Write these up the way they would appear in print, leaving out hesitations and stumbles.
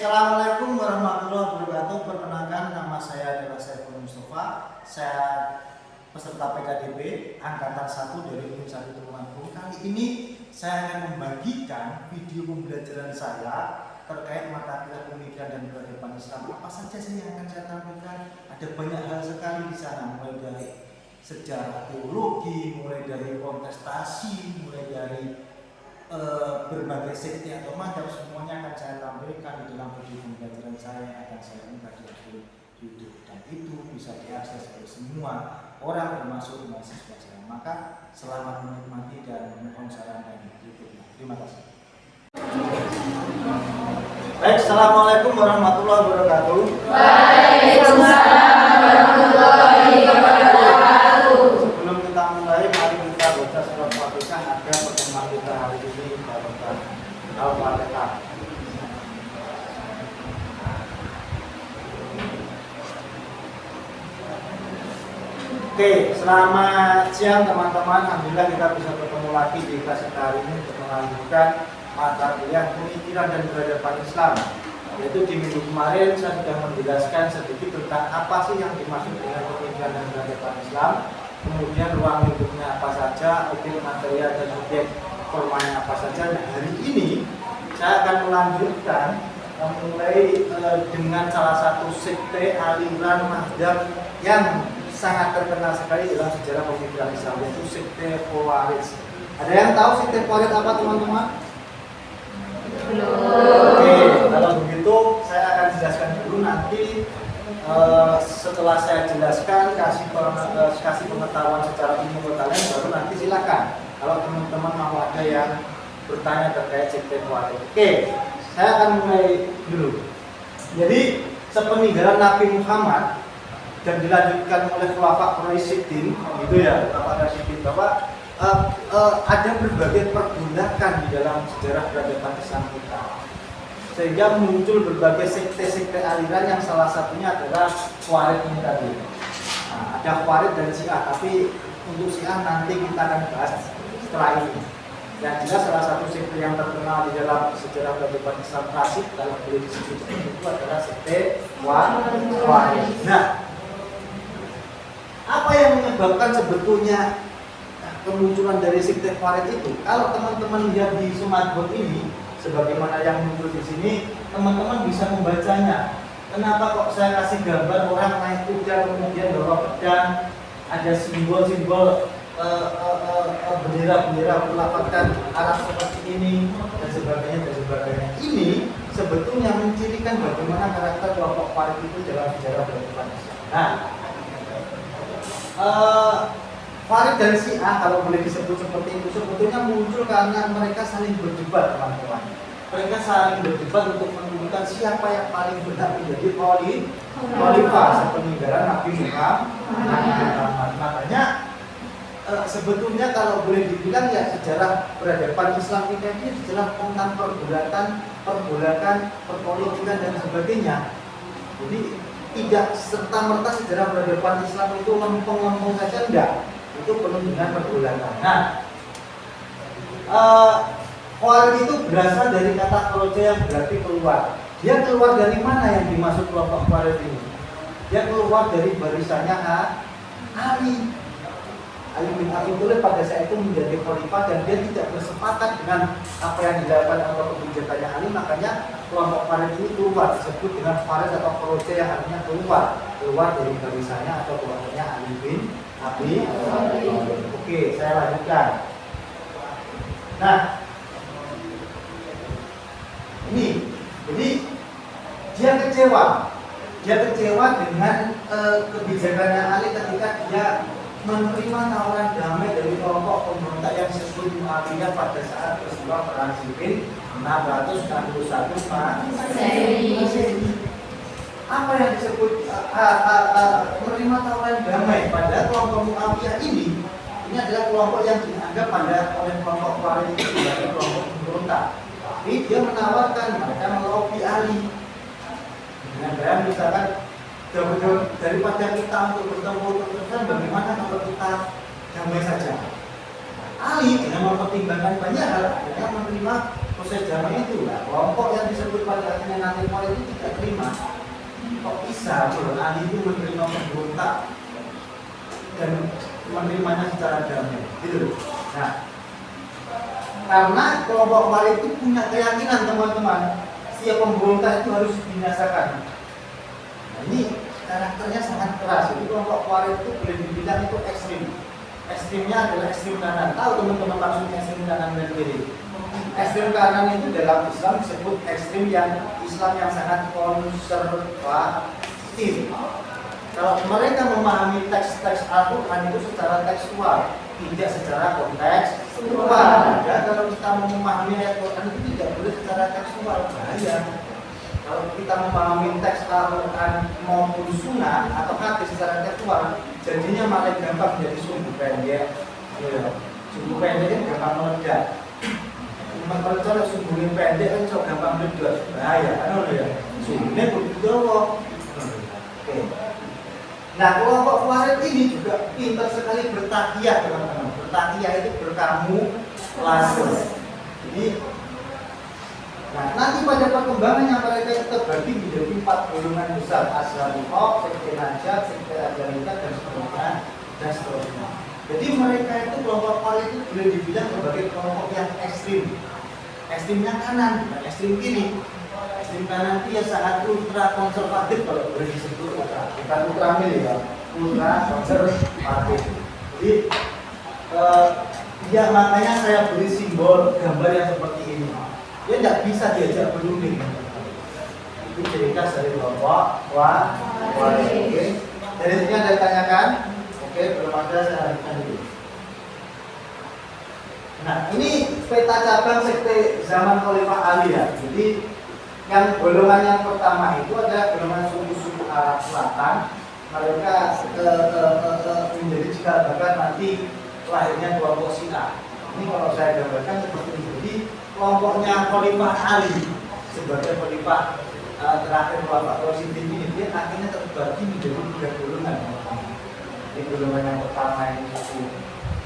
Assalamualaikum warahmatullahi wabarakatuh. Perkenalkan, nama saya adalah Saiful Mustafa. Saya peserta PKDB Angkatan 1 dari Unit 1 Tulungagung. Kali ini saya akan membagikan video pembelajaran saya terkait mata kuliah pemikiran dan peradaban Islam. Apa saja sih yang akan saya tampilkan? Ada banyak hal sekali di sana, mulai dari sejarah teologi, mulai dari kontestasi, mulai dari berbagai sekte atau madhab, semuanya akan saya tampilkan di dalam video pembelajaran saya yang akan saya unggah di akun YouTube, dan itu bisa diakses oleh semua orang termasuk mahasiswa saya. Maka selamat menikmati dan mohon saran dari YouTube. Terima kasih. Baik, assalamualaikum warahmatullahi wabarakatuh. Waalaikumsalam warahmatullahi wabarakatuh. Sebelum kita mulai, mari kita baca surat Fatihah agar pertemuan kita hari ini barokah. Al-Fatihah. Oke, selamat siang teman-teman. Alhamdulillah kita bisa bertemu lagi di kelas kita hari ini untuk melanjutkan mata kuliah pemikiran dan peradaban Islam. Yaitu di minggu kemarin saya sudah menjelaskan sedikit tentang apa sih yang dimaksud dengan pemikiran dan peradaban Islam. Kemudian ruang lingkupnya apa saja, objek material dan objek formanya apa saja. Nah, hari ini saya akan melanjutkan mulai dengan salah satu sekte aliran madhab yang sangat terkenal sekali dalam sejarah pemikiran Islam, yaitu sekte Khawarij. Ada yang tahu sekte Khawarij apa, teman-teman? Oke, kalau begitu saya akan jelaskan dulu, nanti setelah saya jelaskan kasih pengetahuan secara umum ke kalian, baru nanti silakan kalau teman-teman mau ada yang bertanya terkait sekte Khawarij. Oke, saya akan mulai dulu. Jadi sepeninggalan Nabi Muhammad dan dilanjutkan oleh Khulafa Rasyidin, gitu ya, Khulafa Rasyidin, bahwa ada berbagai perbudakan di dalam sejarah peradaban Islam kita, sehingga muncul berbagai sekte-sekte aliran yang salah satunya adalah Khawarij ini tadi. Nah, ada Khawarij dan Syiah, tapi untuk Syiah nanti kita akan bahas setelah ini. Yang jelas salah satu sekte yang terkenal di dalam sejarah peradaban Islam klasik, kalau boleh disebut seperti itu, adalah sekte Khawarij. Nah, apa yang menyebabkan sebetulnya kemunculan dari sekte Khawarij itu? Kalau teman-teman lihat di smartboard ini, sebagaimana yang muncul di sini, teman-teman bisa membacanya. Kenapa kok saya kasih gambar orang naik kuda kemudian bawa pedang, ada simbol-simbol bendera-bendera melafalkan arah seperti ini dan sebagainya dan sebagainya. Ini sebetulnya mencirikan bagaimana karakter kelompok Khawarij itu dalam sejarah peradaban Islam. Nah, Khawarij dan Syiah, kalau boleh disebut seperti itu, sebetulnya muncul karena mereka saling berdebat, teman-teman. Mereka saling berdebat untuk menentukan siapa yang paling benar menjadi khalifah sepeninggalan Nabi Muhammad. Makanya sebetulnya kalau boleh dibilang ya sejarah peradaban Islam kita ini adalah tentang pergolakan, perpolitikan dan sebagainya. Jadi tidak serta-merta sejarah peradaban Islam itu lempeng-lempeng saja, enggak. Itu penuh dengan pergolakan. Nah, Khawarij itu berasal dari kata kharaja yang berarti keluar. Dia keluar dari mana yang dimaksud kelompok Khawarij ini? Dia keluar dari barisannya Ali. Ali bin Abi Thalib pada saat itu menjadi khalifah dan dia tidak bersepakat dengan apa yang dilakukan atau kebijakannya Ali, makanya kelompok Khawarij ini keluar, disebut dengan Khawarij atau kharaja yang artinya keluar dari barisannya atau kelompoknya Ali bin Abi Thalib. Oke, saya lanjutkan. Nah, ini, jadi dia kecewa dengan kebijakannya Ali ketika dia menerima tawaran damai dari kelompok pemberontak yang disebut Muawiyah pada saat peristiwa Perang Siffin 661 Masehi. Apa yang disebut menerima tawaran damai pada kelompok Muawiyah ini adalah kelompok yang dianggap oleh kelompok Khawarij itu sebagai kelompok pemberontak. Tapi dia menawarkan mereka melobi Ali dengan gaya misalkan, daripada kita untuk bertemu terus, bagaimana kalau kita damai saja? Ali dengan mempertimbangkan banyak hal, akhirnya menerima proses zaman itu lah. Kelompok yang disebut pada akhirnya nanti itu tidak terima. Kok bisa Ali itu menerima pemberontak dan menerimanya secara damai, gitu. Nah, karena kelompok Khawarij itu punya keyakinan teman-teman, setiap pemberontak itu harus dibinasakan. Nah, ini karakternya sangat keras. Jadi kelompok Khawarij itu boleh dibilang itu ekstrim. Ekstrimnya adalah ekstrim kanan. Tahu teman-teman maksudnya ekstrim kanan dan kiri? Ekstrim kanan itu dalam Islam disebut ekstrim Islam yang sangat konservatif. Kalau mereka memahami teks-teks Al-Quran itu secara tekstual, tidak secara kontekstual. Ya, kalau kita memahami ayat Quran itu tidak boleh secara tekstual, bahaya. Kalau kita memahami teks Al-Quran maupun sunnah atau hadis secara tekstual, jadinya malah gampang menjadi sumbu pendek. Ya, sumbu pendek itu gampang meledak. Kalau sumbunya pendek kan so gampang meledak, bahaya. Kan ya, sumbunya begitu kok. Oke. Nah, kelompok Khawarij ini juga pintar sekali bertakiyah, teman-teman. Bertakiyah itu berkamuflase. Jadi, nah, nanti pada perkembangannya mereka itu terbagi menjadi 4 golongan besar: Ashabul Haq, Sekte Najat, Sekte Ajariyah, dan seterusnya. Jadi mereka itu kelompok Khawarij itu boleh dibilang sebagai kelompok yang ekstrim. Ekstrimnya kanan, bukan ekstrim kiri. Ekstrim kanan itu ya sangat ultra konservatif, kalau boleh disebut ultra, bukan ultra mil ya, ultra konservatif. Jadi ya makanya saya beri simbol gambar yang seperti ini. Dia tidak bisa diajak berunding. Itu ciri khas dari kelompok Khawarij. Dari sini ada ditanyakan? Oke, belum ada, saya lanjutkan dulu. Nah, ini peta cabang sekte zaman Khalifah Ali ya. Jadi yang golongan yang pertama itu adalah golongan suku-suku Arab Selatan. Mereka menjadi cikal bakal nanti lahirnya kelompok Syiah. Ini kalau saya gambarkan seperti ini. Jadi kelompoknya Khalifah Ali sebagai Khalifah terakhir Khalifah Rasyidin ini, dia akhirnya terbagi menjadi 3 golongan. Jadi golongan yang pertama ini suku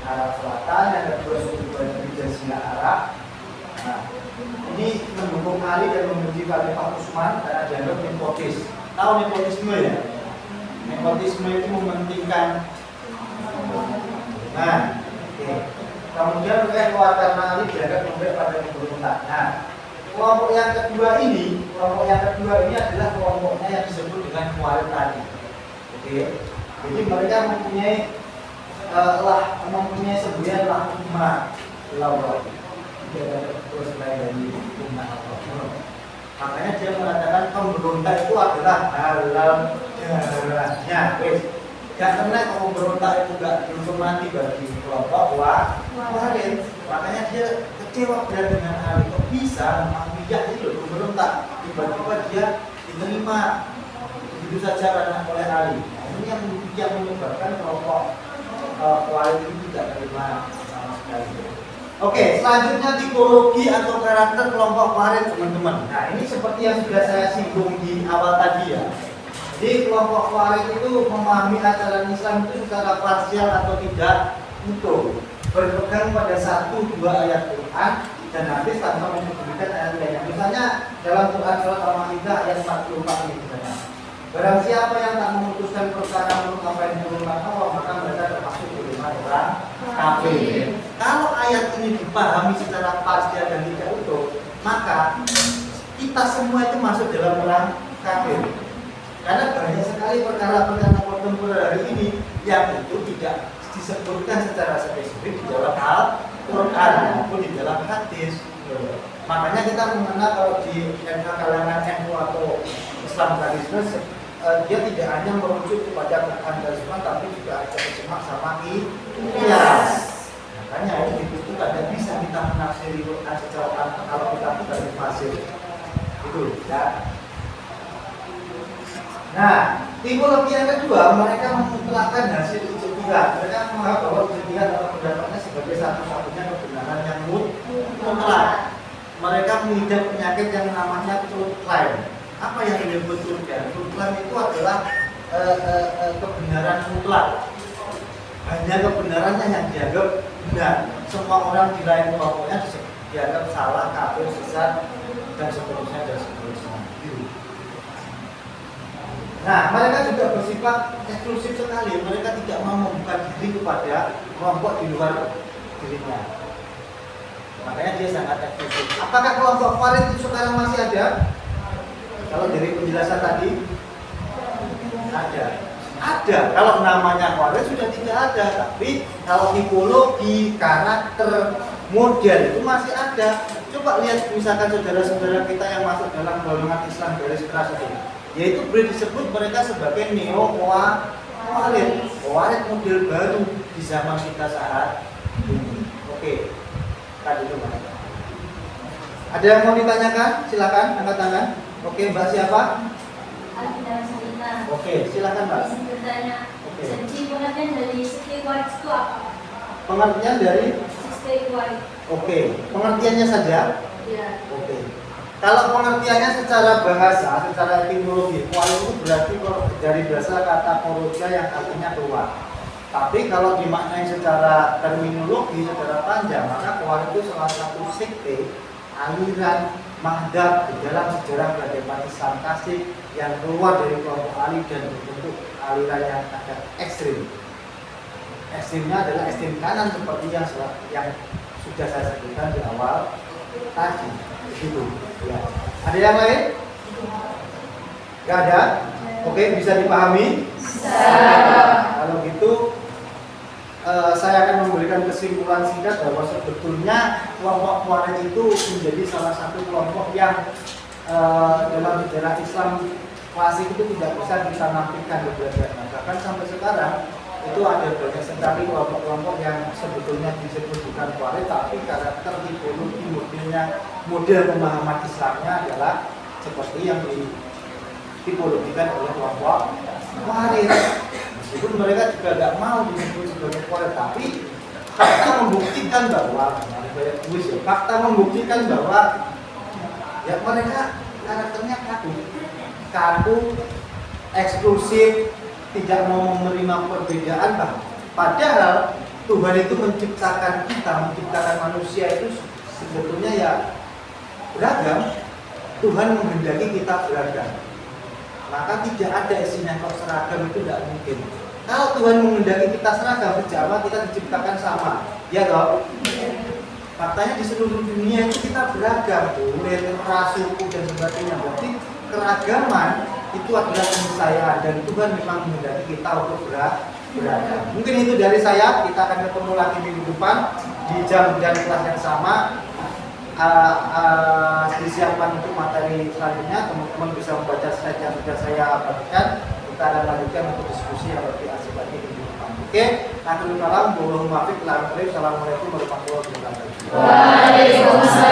Arab Selatan, yang kedua suku Bani Jazirah Arab. Nah, ini mendukung Ali dan membenci Khalifah Utsman karena dianggap nepotis. Tahu nepotisme ya? Nepotisme itu mementingkan. Nah, oke. Kemudian mereka keluar karena Ali dianggap memberi pada pemberontak. Nah, kelompok yang kedua ini adalah kelompoknya yang disebut dengan Khawarij tadi. Oke. Jadi mereka mempunyai semboyan rahmah Allah. Tidak ada terus lain dari umat Allah. Makanya dia mengatakan pemberontak itu adalah halal darahnya. Wes, gak kena kalau pemberontak itu gak dihormati bagi kelompok Khawarij. Makanya dia kecewa berat dengan Ali. Kok bisa Muawiyah itu pemberontak, tiba-tiba dia diterima begitu saja karena oleh Ali. Nah, ini yang menyebabkan kelompok Khawarij itu tidak terima sama sekali. Oke, selanjutnya tipologi atau karakter kelompok Khawarij, teman-teman. Nah, ini seperti yang sudah saya singgung di awal tadi ya. Jadi kelompok Khawarij itu memahami ajaran Islam itu secara parsial atau tidak utuh, berpegang pada 1-2 ayat Quran dan hadis tanpa menyebutkan ayat lainnya. Misalnya dalam Quran surat Al-Maidah ayat 44 ini misalnya. Barang siapa yang tak memutuskan perkara menurut apa yang diturunkan Allah, maka mereka termasuk golongan orang kafir. Kalau ayat ini dipahami secara parsial dan tidak utuh, maka kita semua itu masuk dalam orang kafir. Karena banyak sekali perkara-perkara kontemporer hari ini yang itu tidak disebutkan secara spesifik di dalam Al-Quran maupun di dalam hadis. Makanya kita mengenal kalau di kalangan NU atau Islam radikal, dia tidak hanya merujuk kepada Quran dan Sunnah, tapi juga ada terjemah sama qiyas. Makanya itu dibutuhkan dan bisa kita menafsiri Quran secara kalau kita bukan fasir. Itu ya. Nah, tipologi yang kedua, mereka memutlakkan hasil ijtihad. Mereka menganggap bahwa ijtihad atau pendapatnya sebagai satu-satunya kebenaran yang mutlak. Mereka mengidap penyakit yang namanya truth claim. Apa yang disebut truth claim? Truth claim itu adalah kebenaran mutlak. Hanya kebenarannya yang dianggap benar. Semua orang di lain kelompoknya dianggap salah, kafir, sesat, dan seterusnya dan seterusnya. Nah, mereka juga bersifat eksklusif sekali. Mereka tidak mau membuka diri kepada kelompok di luar dirinya. Makanya dia sangat eksklusif. Apakah kelompok Khawarij itu sekarang masih ada? Kalau dari penjelasan tadi, ada. Ada. Kalau namanya Khawarij sudah tidak ada. Tapi kalau tipologi, karakter, model itu masih ada. Coba lihat misalkan saudara-saudara kita yang masuk dalam golongan Islam garis keras itu, yaitu boleh disebut mereka sebagai neo-Khawarij. Khawarij model baru di zaman kita saat ini. Oke, tadi itu Mbak. Ada yang mau ditanyakan? Silakan angkat tangan. Oke, Mbak siapa? Alvina Salina. Oke, silakan Mbak. Izin bertanya. Oke. Jadi pengertian dari statewide itu apa? Pengertian dari Statewide. oke, pengertiannya saja. Ya. Oke. Kalau pengertiannya secara bahasa, secara etimologi, Khawarij itu berarti dari bahasa kata khoroja yang artinya keluar. Tapi kalau dimaknai secara terminologi, secara panjang, maka Khawarij itu salah satu sekte, aliran, madhab di dalam sejarah peradaban Islam klasik yang keluar dari kelompok Ali dan berbentuk aliran yang agak ekstrim. Ekstrimnya adalah ekstrim kanan seperti yang sudah saya sebutkan di awal tadi. Begitu. Ya. Ada yang lain? Gak ada? Oke, bisa dipahami? Kalau gitu saya akan memberikan kesimpulan singkat bahwa sebetulnya kelompok Khawarij itu menjadi salah satu kelompok yang dalam sejarah Islam klasik itu tidak bisa kita nafikan keberadaannya. Bahkan sampai sekarang itu ada banyak sekali kelompok-kelompok yang sebetulnya disebut bukan Khawarij, tapi karakter tipologi model pemahaman Islamnya adalah seperti yang ditipologikan oleh kelompok Khawarij. Meskipun mereka juga tidak mau disebut sebagai Khawarij, tapi fakta membuktikan bahwa ya mereka karakternya kaku, eksklusif, tidak mau menerima perbedaan. Padahal Tuhan itu menciptakan manusia itu sebetulnya ya beragam. Tuhan menghendaki kita beragam. Maka tidak ada isinya kok seragam itu tidak mungkin. Kalau Tuhan menghendaki kita seragam, sejak awal kita diciptakan sama, ya toh? Faktanya di seluruh dunia itu kita beragam, kulit, ras, suku dan sebagainya. Berarti keragaman itu adalah keniscayaan dan Tuhan memang menghendaki kita untuk beragam. Mungkin itu dari saya. Kita akan ketemu lagi minggu depan di jam dan kelas yang sama. Disiapkan untuk materi selanjutnya. Teman-teman bisa membaca slide yang sudah saya bagikan. Kita akan lanjutkan untuk diskusi yang lebih asik lagi minggu depan. Oke, akhirul kalam, Assalamualaikum warahmatullahi wabarakatuh. Waalaikumsalam.